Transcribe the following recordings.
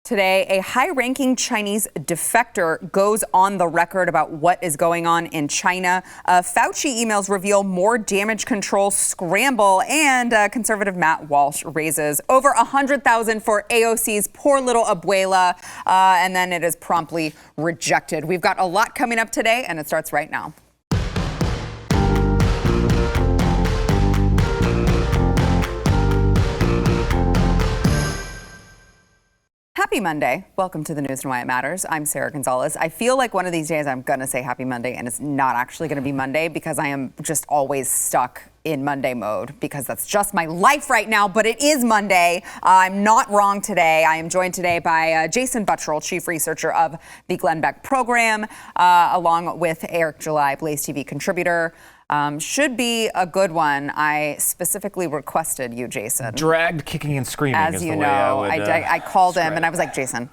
Today, a high-ranking Chinese defector goes on the record about what is going on in China. Fauci emails reveal more damage control scramble, and conservative Matt Walsh raises over $100,000 for AOC's poor little abuela, and then it is promptly rejected. We've got a lot coming up today, and it starts right now. Happy Monday. Welcome to the news and why it matters. I'm Sarah Gonzalez. I feel like one of these days I'm going to say happy Monday, and it's not actually going to be Monday because I am just always stuck in Monday mode because that's just my life right now, but it is Monday. I'm not wrong today. I am joined today by Jason Buttrell, chief researcher of the Glenn Beck program, along with Eric July, BlazeTV contributor. Should be a good one. I specifically requested you, Jason. Dragged, kicking, and screaming. As you know, I called him and I was like, Jason,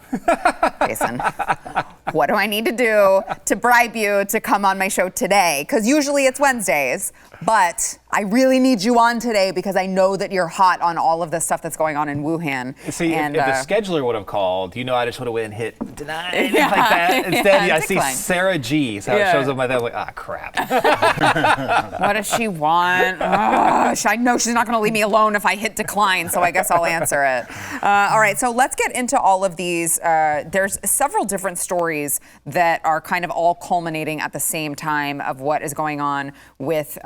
what do I need to do to bribe you to come on my show today? Because usually it's Wednesdays, but I really need you on today because I know that you're hot on all of the stuff that's going on in Wuhan. See, if the scheduler would have called, I just would have went and hit deny like that. Instead, I see Sarah G. So it shows up my thing. I'm like, crap. What does she want? I know she's not going to leave me alone if I hit decline, so I guess I'll answer it. All right, so let's get into all of these. There's several different stories that are kind of all culminating at the same time of what is going on with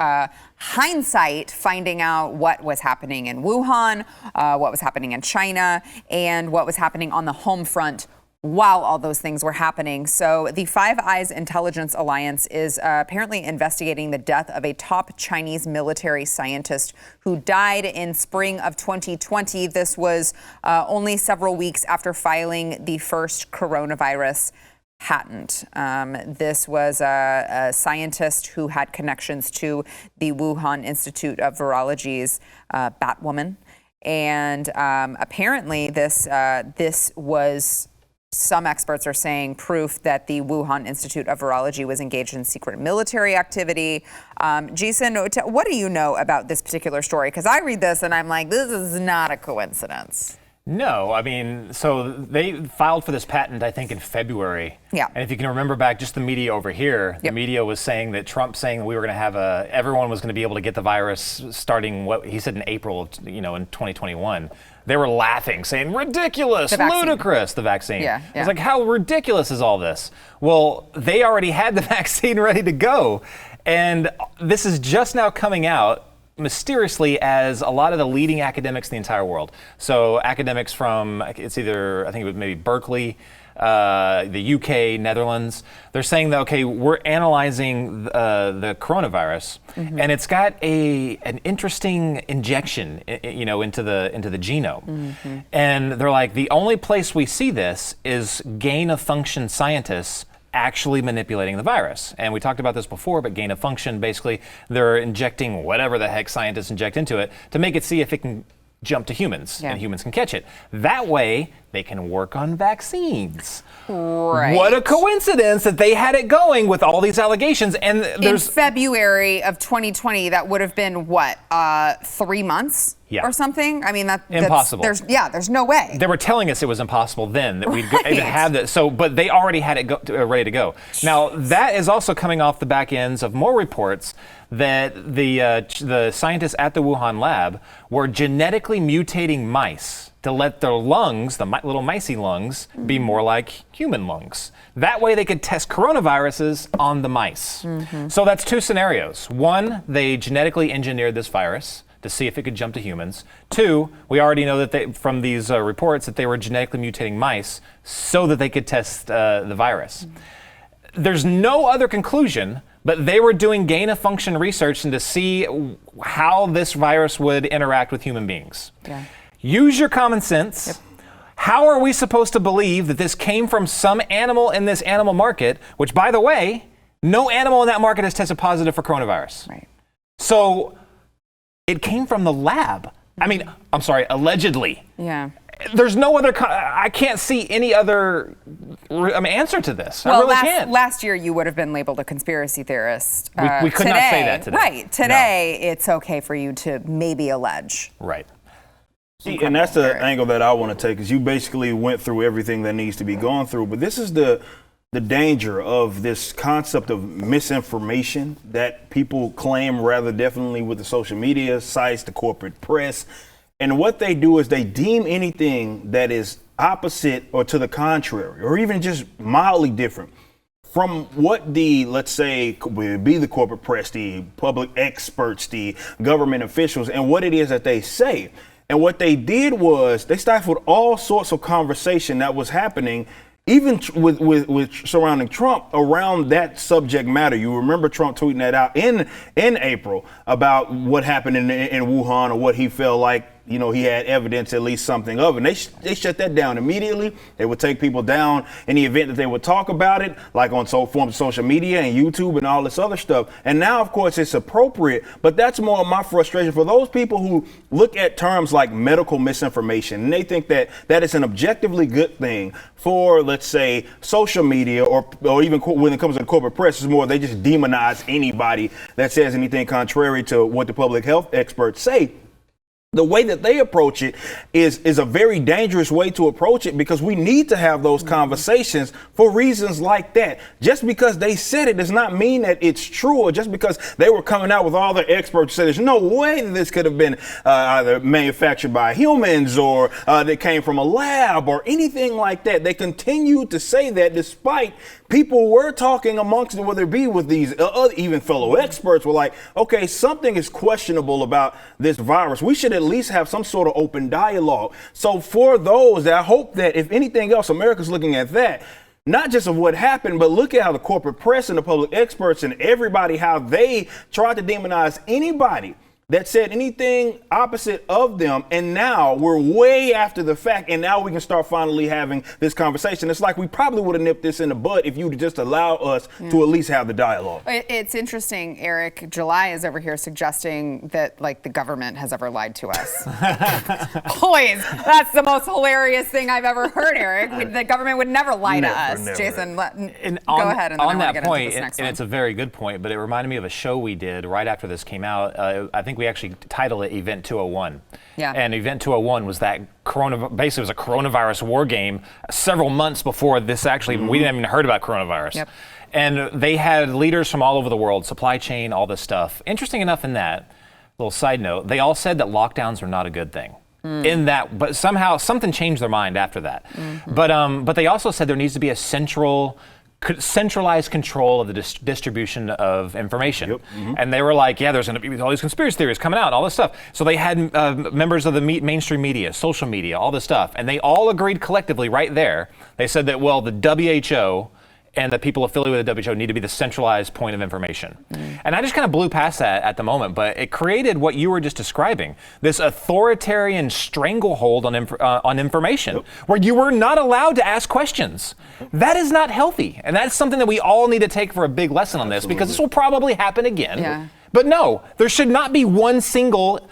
hindsight, finding out what was happening in Wuhan, what was happening in China, and what was happening on the home front while all those things were happening. So the Five Eyes Intelligence Alliance is apparently investigating the death of a top Chinese military scientist who died in spring of 2020. This was only several weeks after filing the first coronavirus patent. This was a scientist who had connections to the Wuhan Institute of Virology's Batwoman. And apparently this was, some experts are saying, proof that the Wuhan Institute of Virology was engaged in secret military activity. Jason, what do you know about this particular story? Because I read this and I'm like, this is not a coincidence. No, so they filed for this patent, I think, in February. Yeah. And if you can remember back, just the media over here, the media was saying that Trump saying we were going to have everyone was going to be able to get the virus starting, what he said in April of, in 2021. They were laughing, saying, ridiculous, ludicrous, the vaccine. Yeah. It's like, how ridiculous is all this? Well, they already had the vaccine ready to go. And this is just now coming out mysteriously as a lot of the leading academics in the entire world. So academics from, it's either, I think it was maybe Berkeley, the UK, Netherlands, they're saying that, okay, we're analyzing the coronavirus, and it's got an interesting injection, into the genome. And they're like, the only place we see this is gain-of-function scientists actually manipulating the virus. And we talked about this before, but gain of function, basically, they're injecting whatever the heck scientists inject into it to make it see if it can jump to humans, and humans can catch it. That way, they can work on vaccines. Right. What a coincidence that they had it going with all these allegations. And in February of 2020, that would have been what, 3 months? Or something? That's impossible. There's no way. They were telling us it was impossible then that we'd even have that. So, but they already had it ready to go. Now, that is also coming off the back ends of more reports that the scientists at the Wuhan lab were genetically mutating mice to let their lungs, the little micey lungs, be more like human lungs. That way they could test coronaviruses on the mice. So that's two scenarios. One, they genetically engineered this virus to see if it could jump to humans. Two, we already know that from these reports that they were genetically mutating mice so that they could test the virus. There's no other conclusion, but they were doing gain-of-function research and to see how this virus would interact with human beings. Use your common sense. How are we supposed to believe that this came from some animal in this animal market, which, by the way, no animal in that market has tested positive for coronavirus? Right. So it came from the lab. I'm sorry, allegedly. Yeah. There's no other, I can't see any other answer to this. Well, I really can't. Last year you would have been labeled a conspiracy theorist. We could not say that today. Right. Today it's okay for you to maybe allege. Right. And that's the angle that I want to take, is you basically went through everything that needs to be gone through. But this is the danger of this concept of misinformation that people claim rather definitely with the social media sites, the corporate press. And what they do is they deem anything that is opposite or to the contrary, or even just mildly different from what the, let's say, would be the corporate press, the public experts, the government officials, and what it is that they say. And what they did was they stifled all sorts of conversation that was happening, even with surrounding Trump around that subject matter. You remember Trump tweeting that out in April about what happened in Wuhan, or what he felt like, you know, he had evidence, at least something of it. And they shut that down immediately. They would take people down in the event that they would talk about it, like on forms of social media and YouTube and all this other stuff. And now, of course, it's appropriate, but that's more of my frustration for those people who look at terms like medical misinformation, and they think that that is an objectively good thing for, let's say, social media, or even when it comes to the corporate press. It's more they just demonize anybody that says anything contrary to what the public health experts say. The way that they approach it is a very dangerous way to approach it, because we need to have those conversations for reasons like that. Just because they said it does not mean that it's true, or just because they were coming out with all the experts said there's no way that this could have been either manufactured by humans, or that came from a lab, or anything like that. They continue to say that despite people were talking amongst it, whether it be with these even fellow experts were like, okay, something is questionable about this virus. We should at least have some sort of open dialogue. So for those that, I hope that if anything else, America's looking at that, not just of what happened, but look at how the corporate press and the public experts and everybody, how they tried to demonize anybody that said anything opposite of them. And now we're way after the fact, and now we can start finally having this conversation. It's like we probably would have nipped this in the bud if you would just allow us to at least have the dialogue. It's interesting, Eric. July is over here suggesting that, like, the government has ever lied to us. Always. That's the most hilarious thing I've ever heard, Eric. The government would never lie to us. Never. Jason, go ahead. And then on I that want to get point, into this next one. and it's a very good point, but it reminded me of a show we did right after this came out. I think we actually titled it Event 201. Yeah. And Event 201 was that basically it was a coronavirus war game several months before this actually, we didn't even heard about coronavirus. Yep. And they had leaders from all over the world, supply chain, all this stuff. Interesting enough in that, little side note, they all said that lockdowns are not a good thing. In that, but somehow something changed their mind after that. But they also said there needs to be a centralized control of the distribution of information. Yep. And they were like, yeah, there's going to be all these conspiracy theories coming out, all this stuff. So they had members of the mainstream media, social media, all this stuff, and they all agreed collectively right there. They said that, well, the WHO and the people affiliated with the WHO need to be the centralized point of information. And I just kind of blew past that at the moment, but it created what you were just describing, this authoritarian stranglehold on information, where you were not allowed to ask questions. That is not healthy, and that's something that we all need to take for a big lesson on this, because this will probably happen again. Yeah. But no, there should not be one single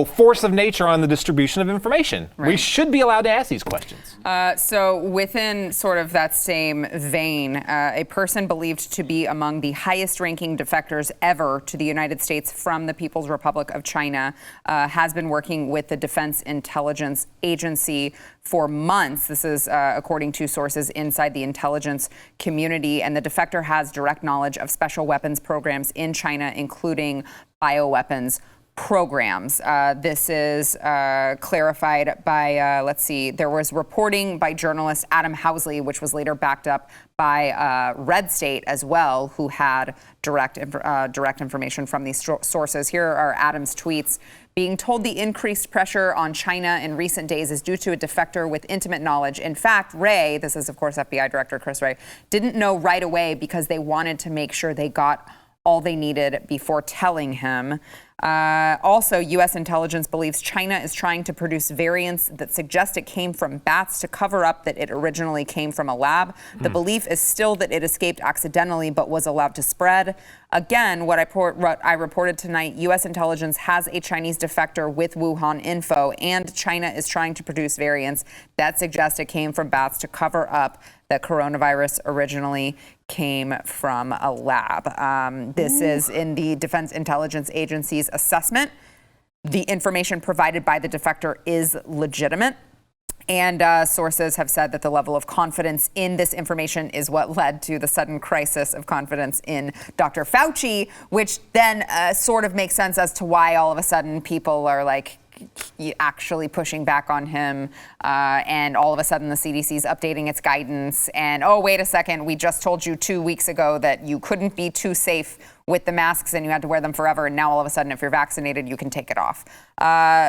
force of nature on the distribution of information. Right. We should be allowed to ask these questions. So within sort of that same vein, a person believed to be among the highest ranking defectors ever to the United States from the People's Republic of China has been working with the Defense Intelligence Agency for months. This is according to sources inside the intelligence community. And the defector has direct knowledge of special weapons programs in China, including bioweapons programs. This is clarified by, let's see, there was reporting by journalist Adam Housley, which was later backed up by Red State as well, who had direct information from these sources. Here are Adam's tweets. Being told the increased pressure on China in recent days is due to a defector with intimate knowledge. In fact, Wray, this is of course FBI Director Chris Wray, didn't know right away because they wanted to make sure they got all they needed before telling him. Also, U.S. intelligence believes China is trying to produce variants that suggest it came from bats to cover up that it originally came from a lab. The belief is still that it escaped accidentally but was allowed to spread. Again, what I reported tonight, U.S. intelligence has a Chinese defector with Wuhan info, and China is trying to produce variants that suggest it came from bats to cover up that coronavirus originally came from a lab. This is in the Defense Intelligence Agency's assessment. the information provided by the defector is legitimate. And sources have said that the level of confidence in this information is what led to the sudden crisis of confidence in Dr. Fauci, which then sort of makes sense as to why all of a sudden people are like actually pushing back on him. And all of a sudden the CDC is updating its guidance. And, oh, wait a second, we just told you 2 weeks ago that you couldn't be too safe with the masks and you had to wear them forever. And now all of a sudden, if you're vaccinated, you can take it off.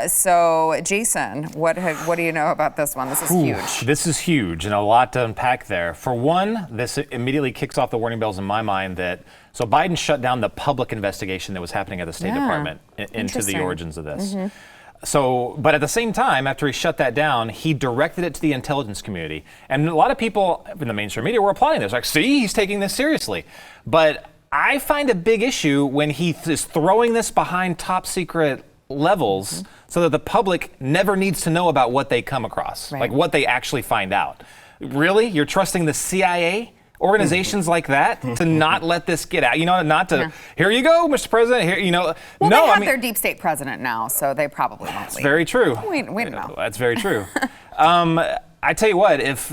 So, Jason, what do you know about this one? This is huge. This is huge and a lot to unpack there. For one, this immediately kicks off the warning bells in my mind that, so Biden shut down the public investigation that was happening at the State Department into the origins of this. So, but at the same time, after he shut that down, he directed it to the intelligence community. And a lot of people in the mainstream media were applauding this. Like, see, he's taking this seriously. But I find a big issue when he is throwing this behind top secret levels so that the public never needs to know about what they come across, like what they actually find out. Really? You're trusting the CIA? Organizations like that to not let this get out, not to, here you go, Mr. President, here, Well, no, they have their deep state president now, so they probably won't leave. That's very true. Wait a minute. That's very true. I tell you what, if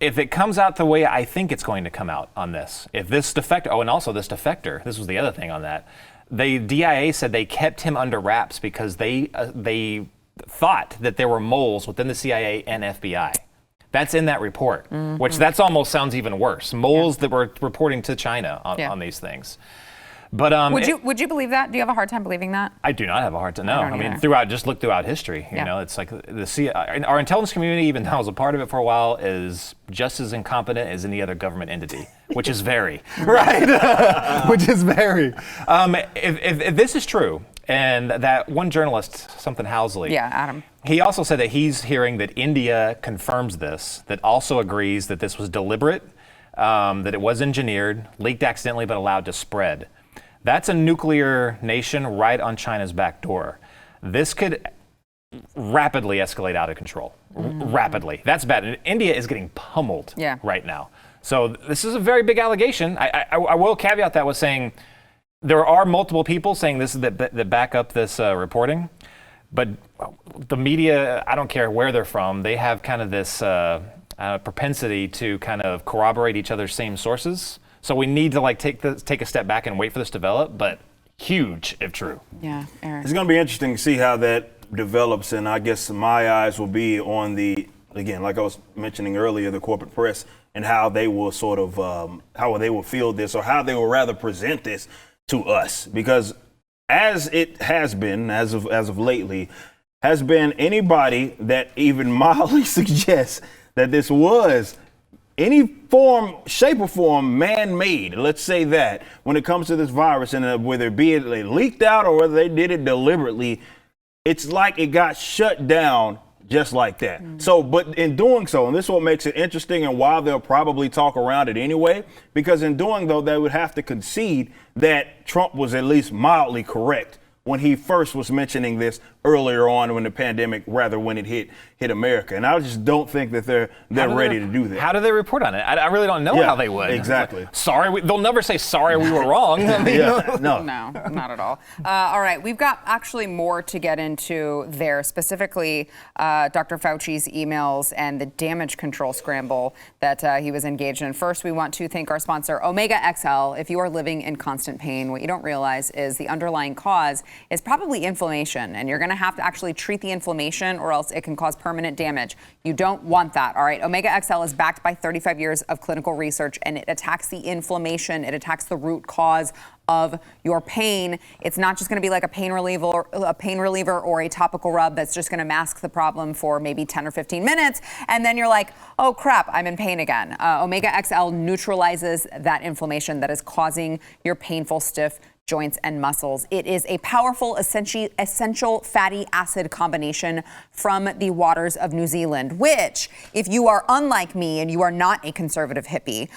it comes out the way I think it's going to come out on this, if this defector, and also this defector, this was the other thing on that, the DIA said they kept him under wraps because they thought that there were moles within the CIA and FBI. That's in that report, which that's almost sounds even worse. Moles that were reporting to China on these things. But would you believe that? Do you have a hard time believing that? I do not have a hard time. No, I mean look throughout history. You know, it's like our intelligence community, even though I was a part of it for a while, is just as incompetent as any other government entity, which is very right. Which is very. If this is true, and that one journalist, something Housley, Adam, he also said that he's hearing that India confirms this, that also agrees that this was deliberate, that it was engineered, leaked accidentally, but allowed to spread. That's a nuclear nation right on China's back door. This could rapidly escalate out of control. Rapidly. That's bad. And India is getting pummeled right now. So this is a very big allegation. I will caveat that with saying there are multiple people saying this that back up this reporting. But the media, I don't care where they're from, they have kind of this propensity to kind of corroborate each other's same sources. So we need to take a step back and wait for this to develop, but huge if true. Yeah, Aaron. It's going to be interesting to see how that develops, and I guess my eyes will be on again, like I was mentioning earlier, the corporate press and how they will sort of, how they will feel this or how they will rather present this to us. Because as it has been, as of lately, has been anybody that even mildly suggests that this was any form, shape or form man-made, let's say that, when it comes to this virus, and whether it be it leaked out or whether they did it deliberately, it's like it got shut down just like that. So, but in doing so, and this is what makes it interesting and why they'll probably talk around it anyway, because in doing though, they would have to concede that Trump was at least mildly correct when he first was mentioning this earlier on when the pandemic, rather when it hit America. And I just don't think that they're ready to do that. How do they report on it? I really don't know how they would. Exactly. Like, sorry, they'll never say sorry we were wrong. No, not at all. All right, we've got actually more to get into there, specifically Dr. Fauci's emails and the damage control scramble that he was engaged in. First, we want to thank our sponsor, Omega XL. If you are living in constant pain, what you don't realize is the underlying cause is probably inflammation, and you're going to have to actually treat the inflammation or else it can cause permanent damage. You don't want that, all right? Omega XL is backed by 35 years of clinical research, and it attacks the inflammation. It attacks the root cause of your pain. It's not just going to be like a pain reliever or a topical rub that's just going to mask the problem for maybe 10 or 15 minutes, and then you're like, oh crap, I'm in pain again. Omega XL neutralizes that inflammation that is causing your painful, stiff joints and muscles. It is a powerful essential fatty acid combination from the waters of New Zealand, which, if you are unlike me and you are not a conservative hippie,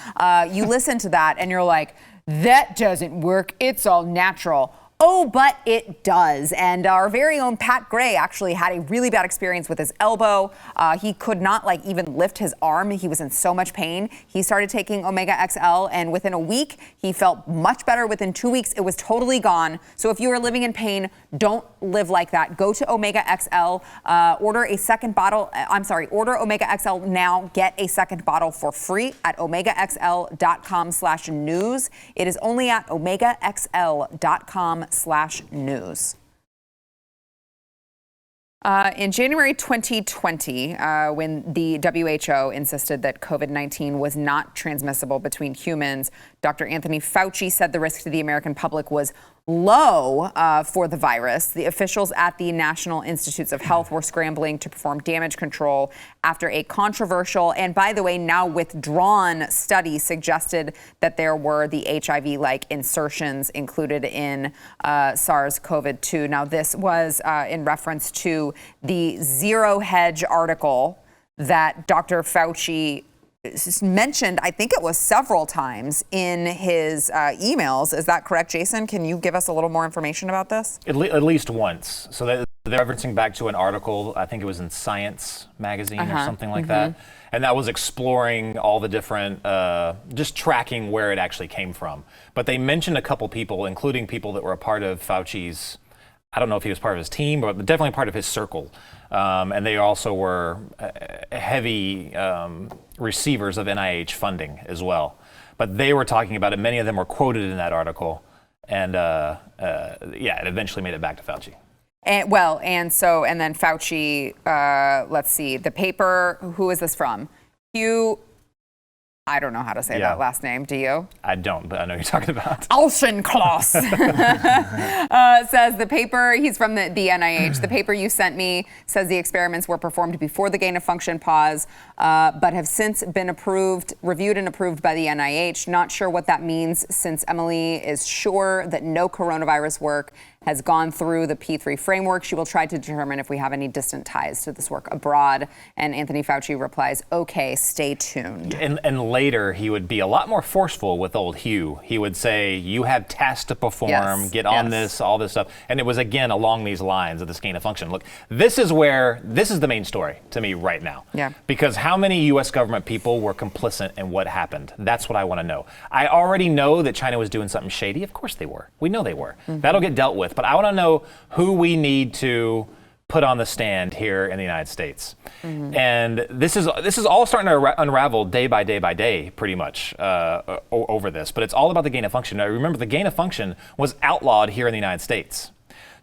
you listen to that and you're like, that doesn't work. It's all natural. Oh, but it does. And our very own Pat Gray actually had a really bad experience with his elbow. He could not even lift his arm. He was in so much pain. He started taking Omega XL, and within a week, he felt much better. Within 2 weeks, it was totally gone. So if you are living in pain, don't live like that. Go to Omega XL, order a second bottle. Order Omega XL now. Get a second bottle for free at omegaxl.com/news. It is only at omegaxl.com/news. In January 2020, when the WHO insisted that COVID-19 was not transmissible between humans, Dr. Anthony Fauci said the risk to the American public was low for the virus. The officials at the National Institutes of Health were scrambling to perform damage control after a controversial and, by the way, now withdrawn study suggested that there were the HIV-like insertions included in SARS-CoV-2. Now, this was in reference to the Zero Hedge article that Dr. Fauci mentioned, I think it was several times in his emails. Is that correct, Jason? Can you give us a little more information about this? At least once. So they're referencing back to an article, I think it was in Science magazine or something like that. And that was exploring all the different, just tracking where it actually came from. But they mentioned a couple people, including people that were a part of Fauci's, I don't know if he was part of his team, but definitely part of his circle. And they also were heavy receivers of NIH funding as well. But they were talking about it. Many of them were quoted in that article. And it eventually made it back to Fauci. And then Fauci, let's see, the paper, who is this from? I don't know how to say that last name. Do you? I don't, but I know who you're talking about. Alschenkloss says the paper, he's from the NIH. The paper you sent me says the experiments were performed before the gain of function pause, but have since been reviewed and approved by the NIH. Not sure what that means, since Emily is sure that no coronavirus work has gone through the P3 framework. She will try to determine if we have any distant ties to this work abroad. And Anthony Fauci replies, okay, stay tuned. And later, he would be a lot more forceful with old Hugh. He would say, you have tasks to perform, get on this, all this stuff. And it was, again, along these lines of this gain of function. Look, this is the main story to me right now. Yeah. Because how many U.S. government people were complicit in what happened? That's what I want to know. I already know that China was doing something shady. Of course they were. We know they were. That'll get dealt with. But I want to know who we need to put on the stand here in the United States. And this is all starting to unravel day by day, pretty much, over this. But it's all about the gain of function. Now, remember, the gain of function was outlawed here in the United States.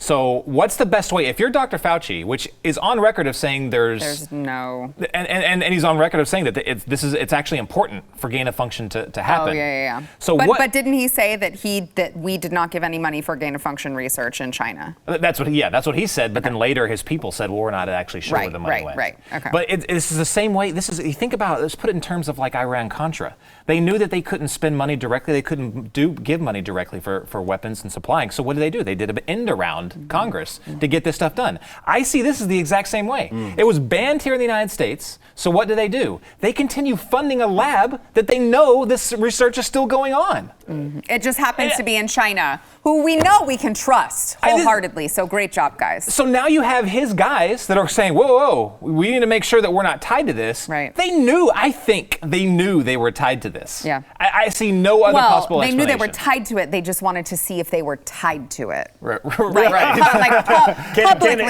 So what's the best way? If you're Dr. Fauci, which is on record of saying there's no, and he's on record of saying that it's actually important for gain of function to happen. Oh, yeah. So but didn't he say that we did not give any money for gain of function research in China? That's what he said. But then later his people said, well, we're not actually sure where the money went. Right. Okay. But this is the same way. You think about it. Let's put it in terms of like Iran-Contra. They knew that they couldn't spend money directly. They couldn't give money directly for weapons and supplying. So what did? They did an end around Congress to get this stuff done. I see this as the exact same way. It was banned here in the United States. So what do? They continue funding a lab that they know this research is still going on. It just happens to be in China, who we know we can trust wholeheartedly. So great job, guys. So now you have his guys that are saying, whoa, we need to make sure that we're not tied to this. Right. I think they knew they were tied to this. Yeah. I see no other possible explanation. They knew they were tied to it. They just wanted to see if they were tied to it. Right. Publicly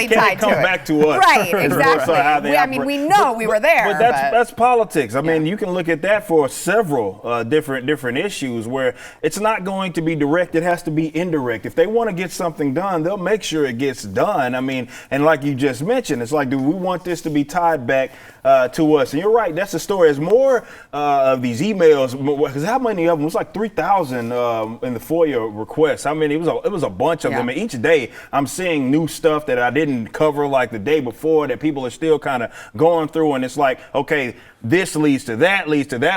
tied to it. Come back to us. Right, exactly. We know we were there. But that's politics. I mean, you can look at that for several different issues where it's not going to be direct. It has to be indirect. If they want to get something done, they'll make sure it gets done. I mean, and like you just mentioned, it's like, do we want this to be tied back to us? And you're right. That's the story. There's more of these emails. Because how many of them? It was like 3,000 in the FOIA requests. I mean, it was a bunch of them. And each day I'm seeing new stuff that I didn't cover like the day before that people are still kind of going through. And it's like, okay, this leads to that,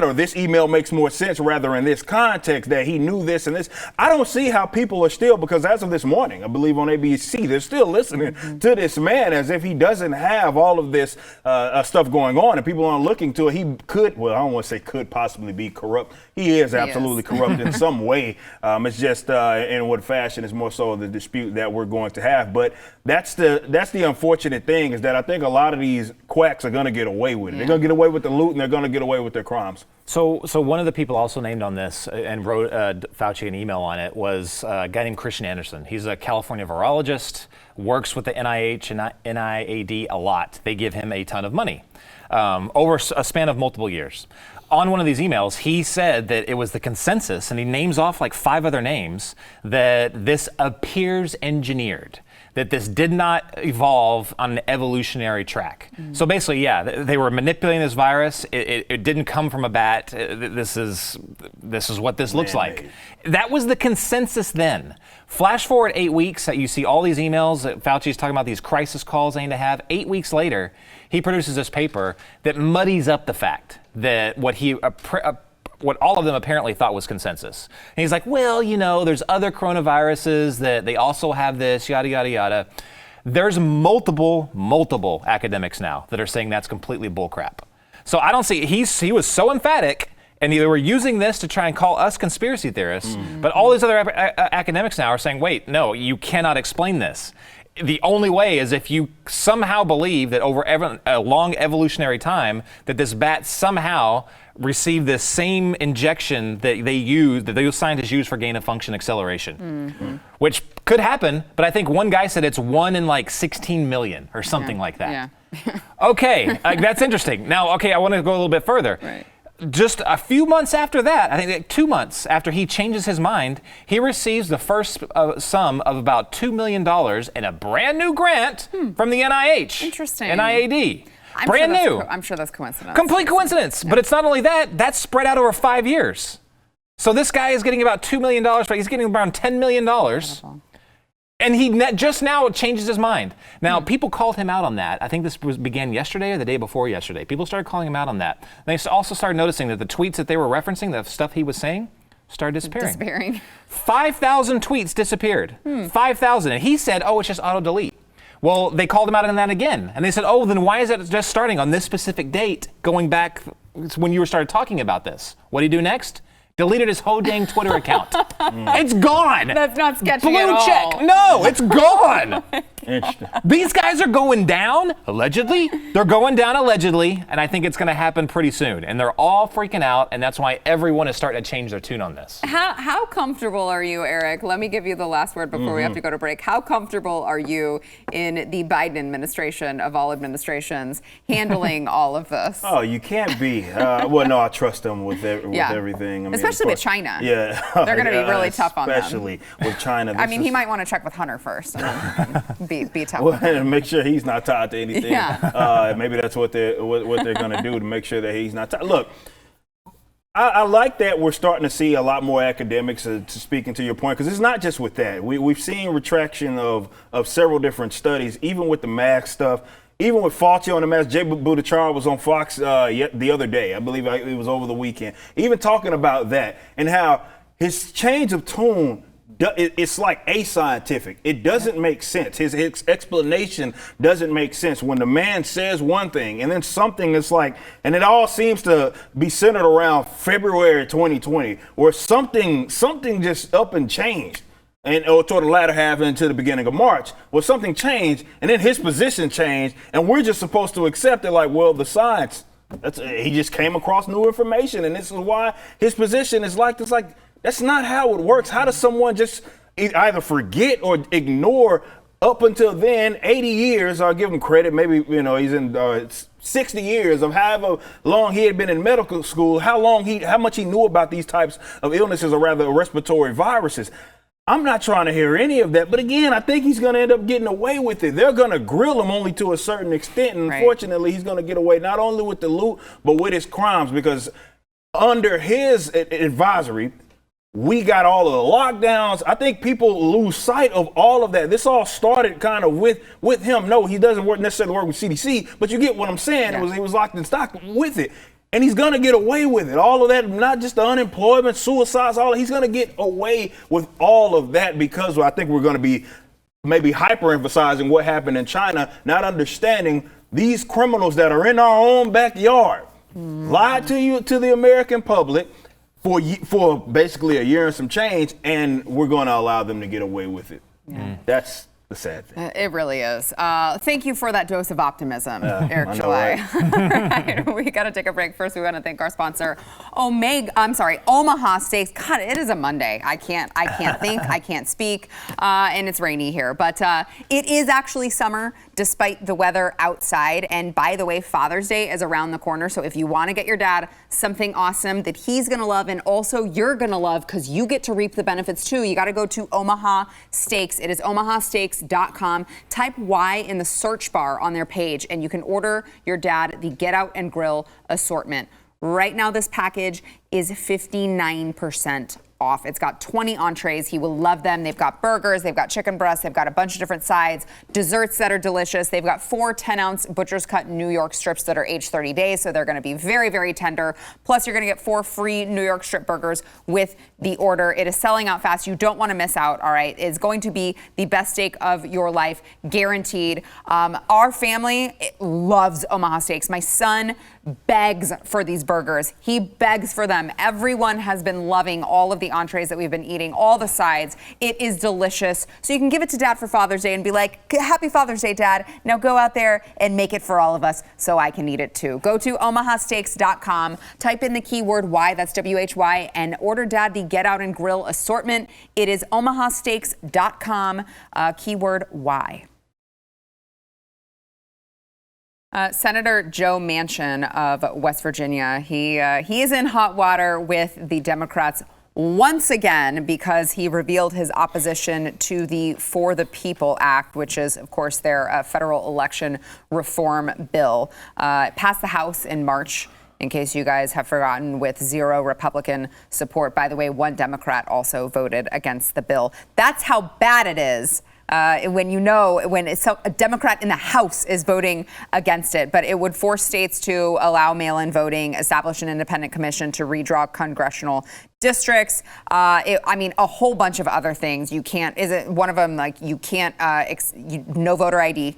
or this email makes more sense rather in this context that he knew this and this. I don't see how people are still, because as of this morning, I believe on ABC, they're still listening to this man as if he doesn't have all of this stuff going on, and people aren't looking to it. He could, well, I don't want to say could possibly be corrupt. He he is absolutely corrupt in some way. It's just in what fashion is more so the dispute that we're going to have. But that's the unfortunate thing, is that I think a lot of these quacks are going to get away with it. They're going to get away with the loot, and they're going to get away with their crimes. So one of the people also named on this and wrote Fauci an email on it was a guy named Christian Anderson. He's a California virologist, works with the NIH and NIAID a lot. They give him a ton of money over a span of multiple years. On one of these emails, he said that it was the consensus, and he names off like 5 other names, that this appears engineered, that this did not evolve on an evolutionary track. So basically, they were manipulating this virus. It didn't come from a bat. This is what this looks like. That was the consensus then. Flash forward 8 weeks, you see all these emails that Fauci's talking about, these crisis calls they need to have. 8 weeks later, he produces this paper that muddies up the fact that what all of them apparently thought was consensus. And he's like, well, there's other coronaviruses that they also have this, yada, yada, yada. There's multiple academics now that are saying that's completely bullcrap. So I don't see, he was so emphatic, and they were using this to try and call us conspiracy theorists, but all these other academics now are saying, wait, no, you cannot explain this. The only way is if you somehow believe that over a long evolutionary time that this bat somehow received this same injection that those scientists use for gain-of-function acceleration, which could happen, but I think one guy said it's 1 in like 16 million or something like that. Okay, that's interesting. Now, I want to go a little bit further. Right. Just a few months after that, I think like 2 months after he changes his mind, he receives the first sum of about $2 million in a brand new grant from the NIH. Interesting. NIAID. Brand new. I'm sure that's coincidence. Complete coincidence. But it's not only that, that's spread out over 5 years. So this guy is getting about $2 million, but he's getting around $10 million. Wonderful. And he just now changes his mind. Now, people called him out on that. I think this began yesterday or the day before yesterday. People started calling him out on that. They also started noticing that the tweets that they were referencing, the stuff he was saying, started disappearing. 5,000 tweets disappeared. 5,000. And he said, it's just auto-delete. Well, they called him out on that again. And they said, then why is it just starting on this specific date, going back when you started talking about this? What did he do next? Deleted his whole dang Twitter account. It's gone. That's not sketchy at Blue all. check. No, it's gone. Interesting. These guys are going down, allegedly. They're going down allegedly, and I think it's going to happen pretty soon. And they're all freaking out, and that's why everyone is starting to change their tune on this. How comfortable are you, Eric? Let me give you the last word before we have to go to break. How comfortable are you in the Biden administration, of all administrations, handling all of this? Oh, you can't be. No, I trust them with everything. I mean, especially with China. Yeah. They're going to be really tough on them. Especially with China. He might want to check with Hunter first and be tough. Well, and make sure he's not tied to anything. Maybe that's what they're going to do, to make sure that he's not tied. Look, I like that we're starting to see a lot more academics, speaking to your point, because it's not just with that. We've seen retraction of several different studies, even with the mask stuff. Even with Fauci on the mask, Jay Buttigieg was on Fox the other day. I believe it was over the weekend. Even talking about that and how his change of tone, it's like ascientific. It doesn't make sense. His explanation doesn't make sense when the man says one thing and then something is like, and it all seems to be centered around February 2020, where something just up and changed. Or toward the latter half into the beginning of March, where something changed, and then his position changed, and we're just supposed to accept it like, well, the science, he just came across new information, and this is why his position is like this. Like, that's not how it works. How does someone just either forget or ignore up until then 80 years? I'll give him credit. Maybe, he's in 60 years of however long he had been in medical school, how much he knew about these types of illnesses, or rather respiratory viruses. I'm not trying to hear any of that. But again, I think he's going to end up getting away with it. They're going to grill him only to a certain extent. And unfortunately, he's going to get away not only with the loot, but with his crimes, because under his advisory, we got all of the lockdowns. I think people lose sight of all of that. This all started kind of with him. No, he doesn't necessarily work with CDC, but you get what I'm saying. Yeah. He was locked in stock with it. And he's going to get away with it. All of that, not just the unemployment, suicides, he's going to get away with all of that, because I think we're going to be maybe hyper-emphasizing what happened in China, not understanding these criminals that are in our own backyard lied to the American public, for basically a year and some change, and we're going to allow them to get away with it. Yeah. That's the sad thing. It really is. Thank you for that dose of optimism, Eric July. Right? Right, we got to take a break. First, we want to thank our sponsor, Omaha Steaks. God, it is a Monday. I can't think, I can't speak, and it's rainy here. But it is actually summer, despite the weather outside. And by the way, Father's Day is around the corner. So if you want to get your dad something awesome that he's going to love and also you're going to love because you get to reap the benefits too, you got to go to Omaha Steaks. It is omahasteaks.com. Type Y in the search bar on their page and you can order your dad the Get Out and Grill assortment. Right now, this package is 59% off. It's got 20 entrees. He will love them. They've got burgers, they've got chicken breasts, they've got a bunch of different sides, desserts that are delicious. They've got 4 10-ounce butcher's cut New York strips that are aged 30 days, so they're going to be very, very tender. Plus, you're going to get 4 free New York strip burgers with the order. It is selling out fast. You don't want to miss out, all right? It's going to be the best steak of your life, guaranteed. Our family loves Omaha Steaks. My son begs for these burgers. He begs for them. Everyone has been loving all of the entrees that we've been eating, all the sides. It is delicious. So you can give it to Dad for Father's Day and be like, Happy Father's Day, Dad. Now go out there and make it for all of us so I can eat it too. Go to omahasteaks.com, type in the keyword Y, that's WHY, and order Dad the Get Out and Grill assortment. It is omahasteaks.com, keyword Y. Senator Joe Manchin of West Virginia, he is in hot water with the Democrats once again because he revealed his opposition to the For the People Act, which is, of course, their federal election reform bill. It passed the House in March, in case you guys have forgotten, with 0 Republican support. By the way, 1 Democrat also voted against the bill. That's how bad it is. When a Democrat in the House is voting against it, but it would force states to allow mail-in voting, establish an independent commission to redraw congressional districts. A whole bunch of other things. You can't. Is it one of them? Like you can't. No voter ID.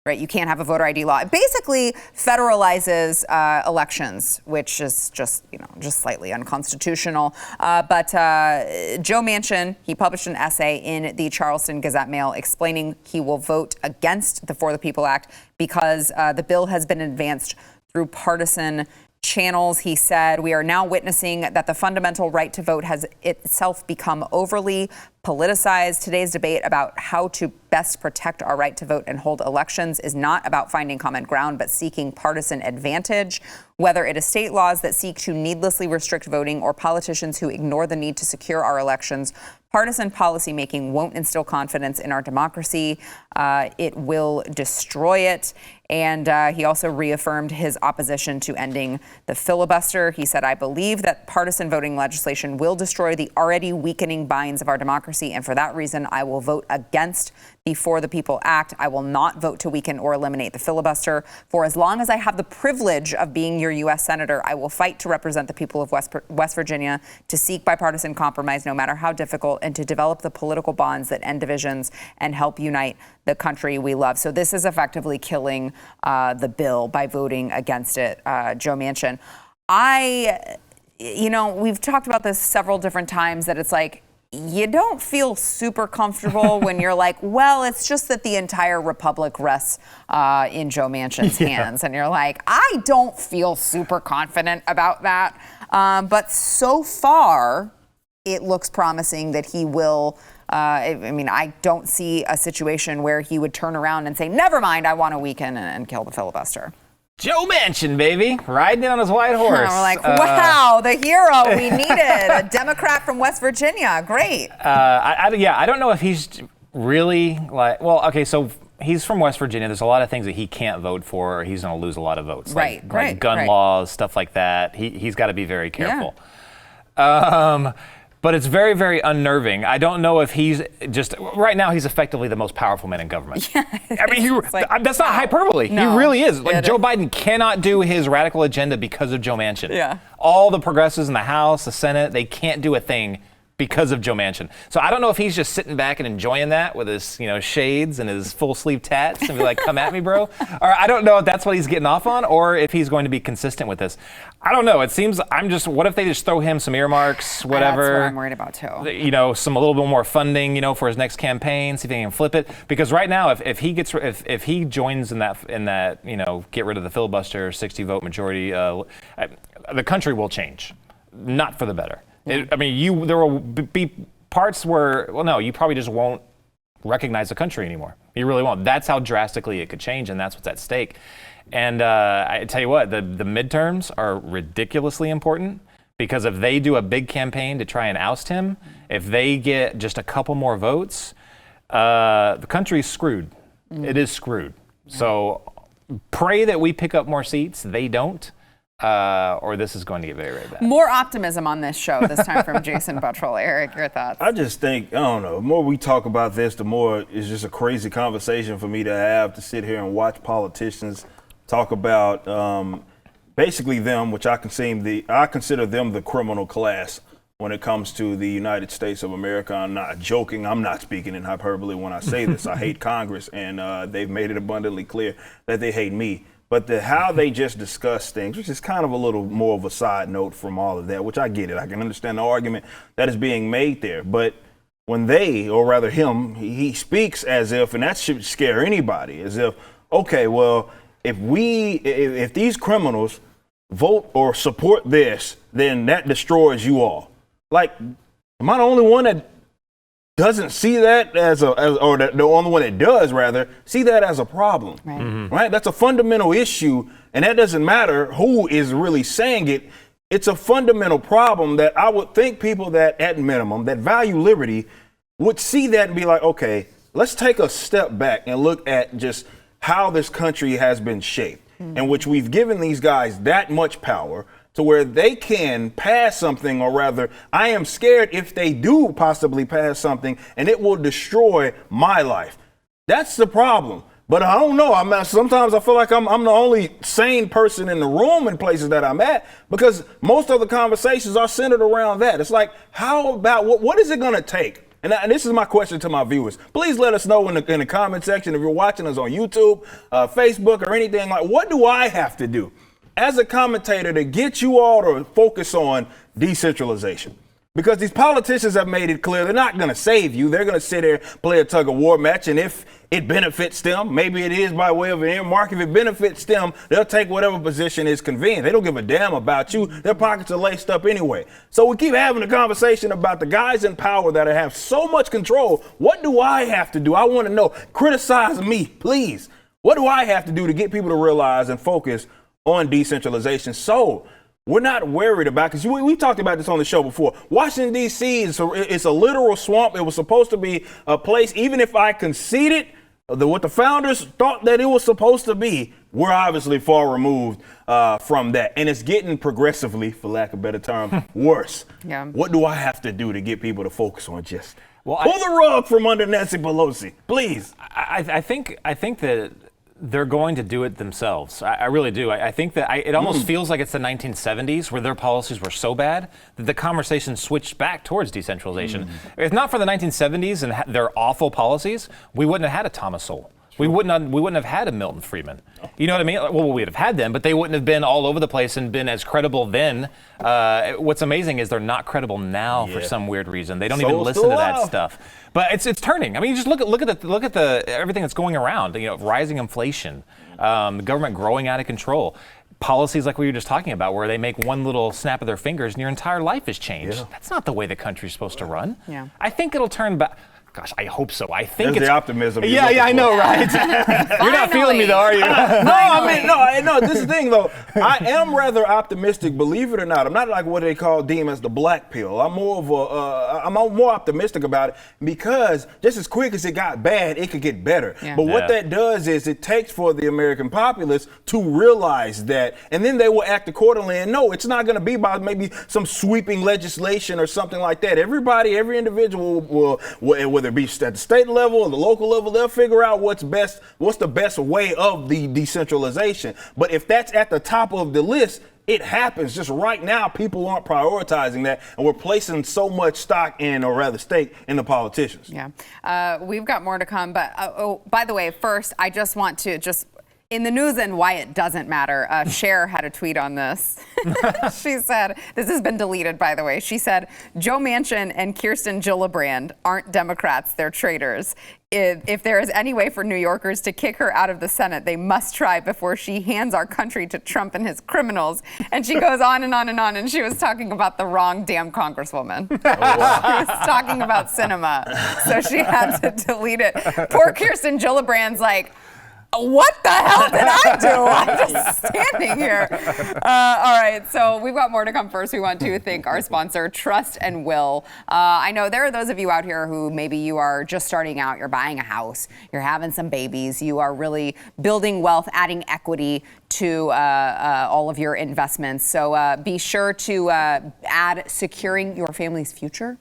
Right, you can't have a voter ID law. It basically federalizes elections, which is just slightly unconstitutional. But Joe Manchin, he published an essay in the Charleston Gazette-Mail explaining he will vote against the For the People Act because the bill has been advanced through partisan channels. He said, we are now witnessing that the fundamental right to vote has itself become overly politicized. Today's debate about how to best protect our right to vote and hold elections is not about finding common ground, but seeking partisan advantage. Whether it is state laws that seek to needlessly restrict voting or politicians who ignore the need to secure our elections, partisan policymaking won't instill confidence in our democracy. It will destroy it. And he also reaffirmed his opposition to ending the filibuster. He said, I believe that partisan voting legislation will destroy the already weakening binds of our democracy. And for that reason, I will vote against the For the People Act. I will not vote to weaken or eliminate the filibuster. For as long as I have the privilege of being your U.S. Senator, I will fight to represent the people of West Virginia, to seek bipartisan compromise, no matter how difficult, and to develop the political bonds that end divisions and help unite the country we love. So this is effectively killing the bill by voting against it, Joe Manchin. We've talked about this several different times, that it's like, you don't feel super comfortable when you're like, well, it's just that the entire republic rests in Joe Manchin's hands. And you're like, I don't feel super confident about that. But so far, it looks promising that he will. I don't see a situation where he would turn around and say, never mind, I want to weaken and kill the filibuster. Joe Manchin, baby, riding in on his white horse. We're like, wow, the hero we needed, a Democrat from West Virginia. Great. I don't know if he's really like, well, okay, so he's from West Virginia. There's a lot of things that he can't vote for, or he's going to lose a lot of votes. Right. Like gun laws, stuff like that. He's got to be very careful. But it's very, very unnerving. I don't know if he's just, right now he's effectively the most powerful man in government. Yeah, that's not hyperbole. No, he really is. Like Joe Biden cannot do his radical agenda because of Joe Manchin. Yeah. All the progressives in the House, the Senate, they can't do a thing because of Joe Manchin. So I don't know if he's just sitting back and enjoying that with his, shades and his full sleeve tats and be like, come at me, bro. Or I don't know if that's what he's getting off on or if he's going to be consistent with this. I don't know. It seems what if they just throw him some earmarks, whatever. That's what I'm worried about too. A little bit more funding, for his next campaign, see if they can flip it. Because right now, if he joins in that, get rid of the filibuster, 60 vote majority, the country will change, not for the better. There will be parts where, you probably just won't recognize the country anymore. You really won't. That's how drastically it could change, and that's what's at stake. And I tell you what, the midterms are ridiculously important because if they do a big campaign to try and oust him, if they get just a couple more votes, the country's screwed. It is screwed. So pray that we pick up more seats. They don't. Or this is going to get very, very bad. More optimism on this show this time from Jason Buttrell. Eric, your thoughts? I just think, I don't know, the more we talk about this, the more it's just a crazy conversation for me to sit here and watch politicians talk about basically them, which I consider them the criminal class when it comes to the United States of America. I'm not joking. I'm not speaking in hyperbole when I say this. I hate Congress, and they've made it abundantly clear that they hate me. But how they just discuss things, which is kind of a little more of a side note from all of that, which I get it. I can understand the argument that is being made there. But when or rather him, he speaks as if, and that should scare anybody, as if, okay, well, if these criminals vote or support this, then that destroys you all. Like, am I the only one that doesn't see that or the only one that does rather see that as a problem, right? Mm-hmm. Right? That's a fundamental issue, and that doesn't matter who is really saying it. It's a fundamental problem that I would think people that, at minimum, that value liberty would see that and be like, okay, let's take a step back and look at just how this country has been shaped, in which we've given these guys that much power to where they can pass something, or rather, I am scared if they do possibly pass something and it will destroy my life. That's the problem. But I don't know. Sometimes I feel like I'm the only sane person in the room in places that I'm at, because most of the conversations are centered around that. It's like, how about what is it going to take? And this is my question to my viewers. Please let us know in the comment section if you're watching us on YouTube, Facebook, or anything. Like, what do I have to do as a commentator to get you all to focus on decentralization? Because these politicians have made it clear they're not going to save you. They're going to sit there, play a tug of war match, and if it benefits them, maybe it is by way of an earmark. If it benefits them, they'll take whatever position is convenient. They don't give a damn about you. Their pockets are laced up anyway. So we keep having a conversation about the guys in power that have so much control. What do I have to do? I want to know. Criticize me, please. What do I have to do to get people to realize and focus on decentralization? So we're not worried about, because we talked about this on the show before. Washington, D.C. it's a literal swamp. It was supposed to be a place, even if I conceded what the founders thought that it was supposed to be, we're obviously far removed from that. And it's getting progressively, for lack of a better term, worse. Yeah. What do I have to do to get people to focus on just pull the rug from under Nancy Pelosi, please? I think that they're going to do it themselves. I really do. I think that it almost feels like it's the 1970s where their policies were so bad that the conversation switched back towards decentralization. If not for the 1970s and their awful policies, we wouldn't have had a Thomas Sowell. We wouldn't have had a Milton Friedman. You know what I mean? Well, we'd have had them, but they wouldn't have been all over the place and been as credible then. What's amazing is they're not credible now for some weird reason. They don't even listen to that stuff. But it's turning. I mean, you just look at the everything that's going around. Rising inflation, the government growing out of control. Policies like we were just talking about, where they make one little snap of their fingers and your entire life is changed. Yeah. That's not the way the country's supposed to run. Yeah. I think it'll turn back. Gosh, I hope so. I think it's the optimism. Yeah, I know, right? You're not feeling me, though, are you? No. This is the thing, though. I am rather optimistic, believe it or not. I'm not like what they deem as the black pill. I'm more optimistic about it, because just as quick as it got bad, it could get better. Yeah. But what that does is it takes for the American populace to realize that, and then they will act accordingly. And no, it's not going to be by maybe some sweeping legislation or something like that. Every individual will whether it be at the state level or the local level, they'll figure out what's the best way of the decentralization. But if that's at the top of the list, It happens. Just right now, people aren't prioritizing that, and we're placing so much stock in, or rather stake in, the politicians. Yeah. We've got more to come. But, by the way, first, I just want to in the news and why it doesn't matter, Cher had a tweet on this. She said, this has been deleted, by the way. She said, Joe Manchin and Kirsten Gillibrand aren't Democrats, they're traitors. If there is any way for New Yorkers to kick her out of the Senate, they must try before she hands our country to Trump and his criminals. And she goes on and on and on, and she was talking about the wrong damn congresswoman. Oh, wow. She was talking about cinema, so she had to delete it. Poor Kirsten Gillibrand's like, what the hell did I do? I'm just standing here. All right, so we've got more to come. First, we want to thank our sponsor, Trust and Will. I know there are those of you out here who maybe you are just starting out, you're buying a house, you're having some babies, you are really building wealth, adding equity to all of your investments. So be sure to add securing your family's future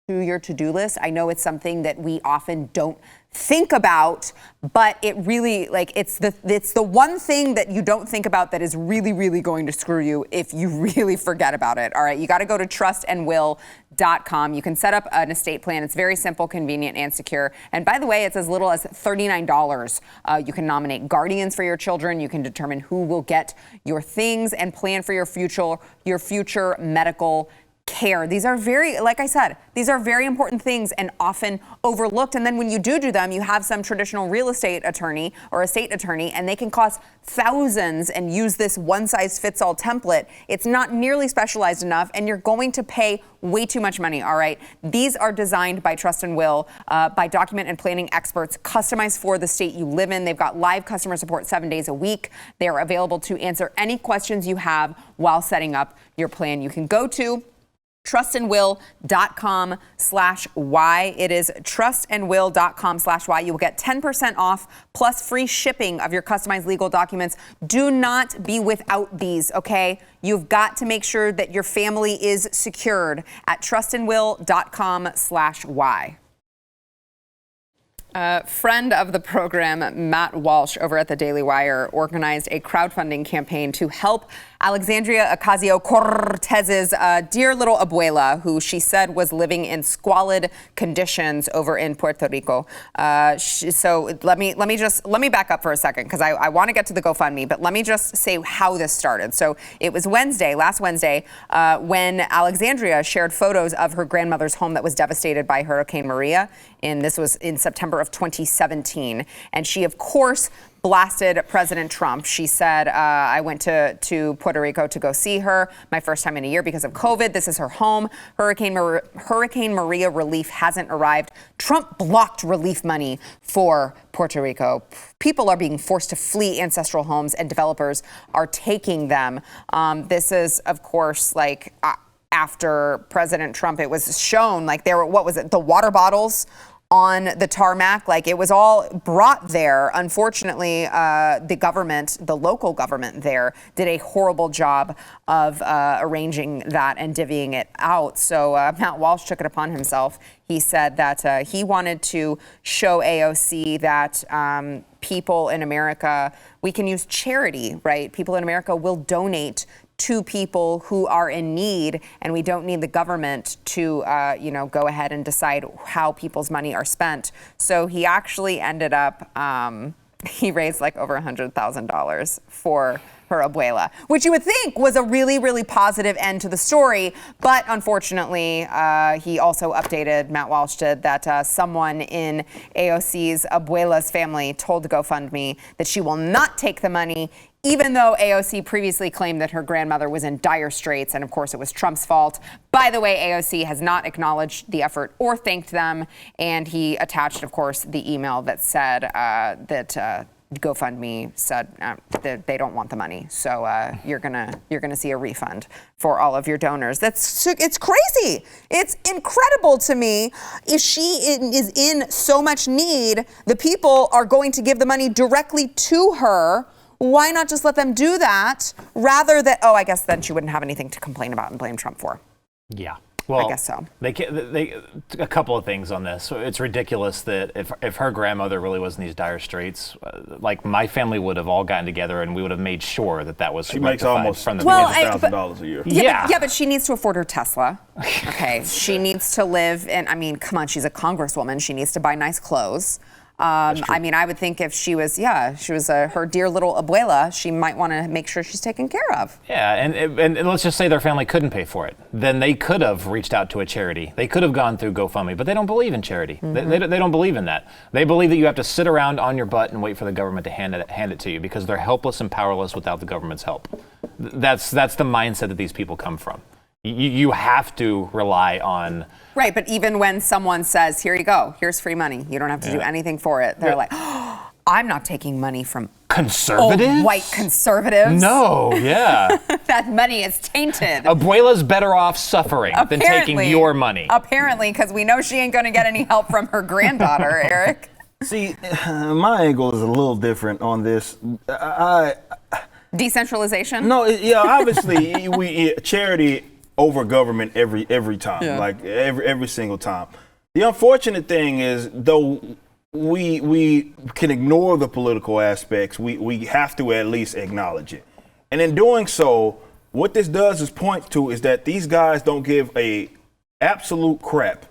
to your to-do list. I know it's something that we often don't think about, but it really, it's the one thing that you don't think about that is really, really going to screw you if you really forget about it. All right, you got to go to trustandwill.com. You can set up an estate plan. It's very simple, convenient, and secure. And by the way, it's as little as $39. You can nominate guardians for your children. You can determine who will get your things and plan for your future medical care. These are like I said, these are very important things and often overlooked. And then when you do them, you have some traditional real estate attorney or estate attorney, and they can cost thousands and use this one-size-fits-all template. It's not nearly specialized enough, and you're going to pay way too much money, all right? These are designed by Trust and Will, by document and planning experts, customized for the state you live in. They've got live customer support 7 days a week. They are available to answer any questions you have while setting up your plan. You can go to trustandwill.com/Y. It is trustandwill.com/Y. You will get 10% off plus free shipping of your customized legal documents. Do not be without these, okay? You've got to make sure that your family is secured at trustandwill.com/Y. Friend of the program, Matt Walsh over at the Daily Wire, organized a crowdfunding campaign to help Alexandria Ocasio-Cortez's dear little abuela, who she said was living in squalid conditions over in Puerto Rico. So let me back up for a second, because I want to get to the GoFundMe, but let me just say how this started. So it was last Wednesday, when Alexandria shared photos of her grandmother's home that was devastated by Hurricane Maria, and this was in September of 2017. And she, of course, blasted President Trump. She said, I went to Puerto Rico to go see her, my first time in a year because of COVID. This is her home. Hurricane Maria relief hasn't arrived. Trump blocked relief money for Puerto Rico. People are being forced to flee ancestral homes, and developers are taking them. This is, of course, after President Trump, it was shown the water bottles on the tarmac, it was all brought there. Unfortunately, the local government there did a horrible job of arranging that and divvying it out. So Matt Walsh took it upon himself. He said that he wanted to show AOC that people in America, we can use charity, right? People in America will donate to people who are in need, and we don't need the government to, go ahead and decide how people's money are spent. So he actually ended up, he raised over $100,000 for her abuela, which you would think was a really, really positive end to the story. But unfortunately, he also updated, Matt Walsh did, that someone in AOC's abuela's family told GoFundMe that she will not take the money, even though AOC previously claimed that her grandmother was in dire straits, and of course it was Trump's fault. By the way, AOC has not acknowledged the effort or thanked them, and he attached, of course, the email that said that GoFundMe said that they don't want the money, so you're gonna see a refund for all of your donors. It's crazy. It's incredible to me. If she is in so much need, the people are going to give the money directly to her. Why not just let them do that rather than, I guess then she wouldn't have anything to complain about and blame Trump for. Yeah. Well, I guess so. They a couple of things on this. So it's ridiculous that if her grandmother really was in these dire straits, like my family would have all gotten together and we would have made sure that was. She makes almost from the $1,000 a year. Yeah, but she needs to afford her Tesla. Okay, she needs to live in. I mean, come on, she's a congresswoman. She needs to buy nice clothes. I mean, I would think if she was her dear little abuela, she might want to make sure she's taken care of. Yeah, and let's just say their family couldn't pay for it. Then they could have reached out to a charity. They could have gone through GoFundMe, but they don't believe in charity. Mm-hmm. They don't believe in that. They believe that you have to sit around on your butt and wait for the government to hand it to you because they're helpless and powerless without the government's help. That's the mindset that these people come from. You have to rely on... Right, but even when someone says, here you go, here's free money, you don't have to do anything for it, they're like, oh, I'm not taking money from conservatives? Old white conservatives. No, yeah. That money is tainted. Abuela's better off suffering than taking your money. Apparently, because we know she ain't going to get any help from her granddaughter, Eric. See, my angle is a little different on this. Decentralization? No, yeah, obviously, we charity over government every time, like every single time. The unfortunate thing is, though we can ignore the political aspects, we have to at least acknowledge it. And in doing so, what this does is point to is that these guys don't give a absolute crap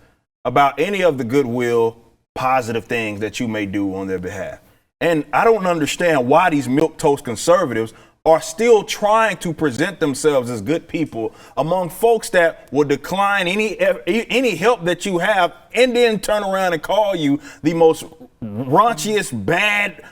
about any of the goodwill, positive things that you may do on their behalf. And I don't understand why these milquetoast conservatives are still trying to present themselves as good people among folks that will decline any help that you have and then turn around and call you the most raunchiest, bad,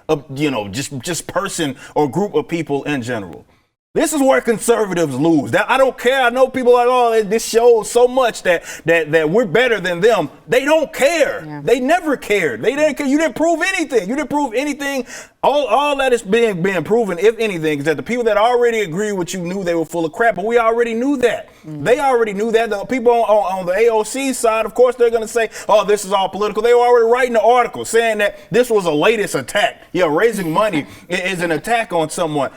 just person or group of people in general. This is where conservatives lose. That I don't care. I know people are like, oh, this shows so much that we're better than them. They don't care. Yeah. They never cared. They didn't care. You didn't prove anything. You didn't prove anything. All that is being proven, if anything, is that the people that already agree with you knew they were full of crap, but we already knew that. Mm-hmm. They already knew that. The people on the AOC side, of course, they're going to say, oh, this is all political. They were already writing the article saying that this was a latest attack. Yeah, raising money is an attack on someone.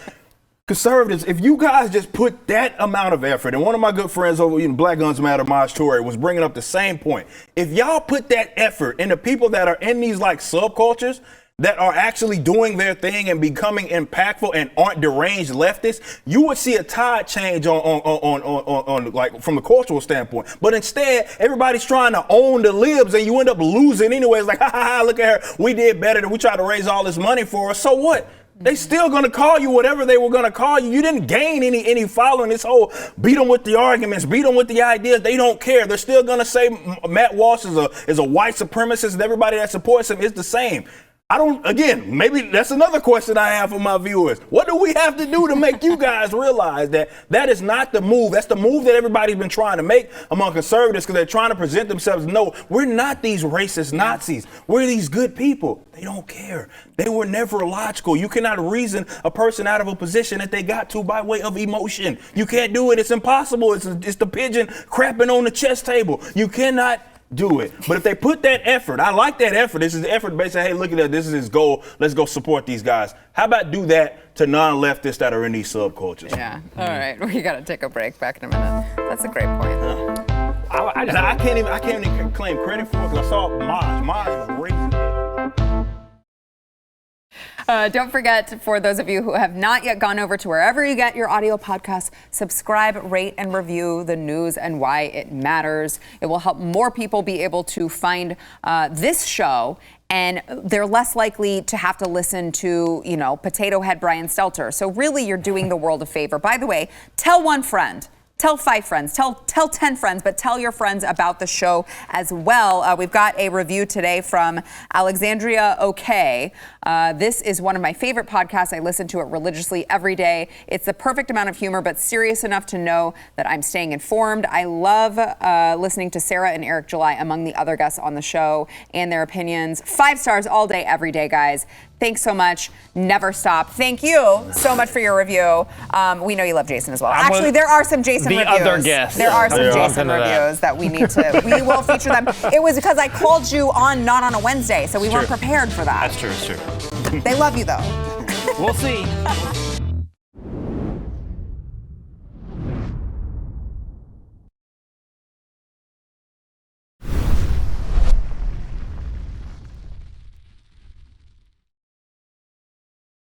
Conservatives, if you guys just put that amount of effort, and one of my good friends over in Black Guns Matter, Maj Toure, was bringing up the same point. If y'all put that effort into people that are in these like subcultures that are actually doing their thing and becoming impactful and aren't deranged leftists, you would see a tide change on like from the cultural standpoint. But instead, everybody's trying to own the libs, and you end up losing anyway. It's like, ha ha ha, look at her. We did better than we tried to raise all this money for her. So what? They still gonna call you whatever they were gonna call you. You didn't gain any following. This whole beat them with the arguments, beat them with the ideas. They don't care. They're still gonna say Matt Walsh is a white supremacist, and everybody that supports him is the same. Again, maybe that's another question I have for my viewers. What do we have to do to make you guys realize that is not the move? That's the move that everybody's been trying to make among conservatives because they're trying to present themselves. No, we're not these racist Nazis. We're these good people. They don't care. They were never logical. You cannot reason a person out of a position that they got to by way of emotion. You can't do it. It's impossible. It's the pigeon crapping on the chess table. You cannot do it. But if they put that effort, I like that effort. This is the effort basically, hey, look at that. This is his goal. Let's go support these guys. How about do that to non-leftists that are in these subcultures? Yeah. All right. We got to take a break. Back in a minute. That's a great point. I can't even claim credit for it because I saw Maj was raising it. Don't forget, for those of you who have not yet gone over to wherever you get your audio podcasts, subscribe, rate, and review the news and why it matters. It will help more people be able to find this show, and they're less likely to have to listen to, Potato Head Brian Stelter. So really, you're doing the world a favor. By the way, tell one friend. Tell 5 friends, tell 10 friends, but tell your friends about the show as well. We've got a review today from Alexandra, OK. This is one of my favorite podcasts. I listen to it religiously every day. It's the perfect amount of humor, but serious enough to know that I'm staying informed. I love listening to Sarah and Eric July, among the other guests on the show, and their opinions. 5 stars all day, every day, guys. Thanks so much. Never stop. Thank you so much for your review. We know you love Jason as well. Actually, there are some Jason reviews. The other guests. There are some Jason reviews that we need to. We will feature them. It was because I called you not on a Wednesday, so we weren't prepared for that. That's true. It's true. They love you though. We'll see.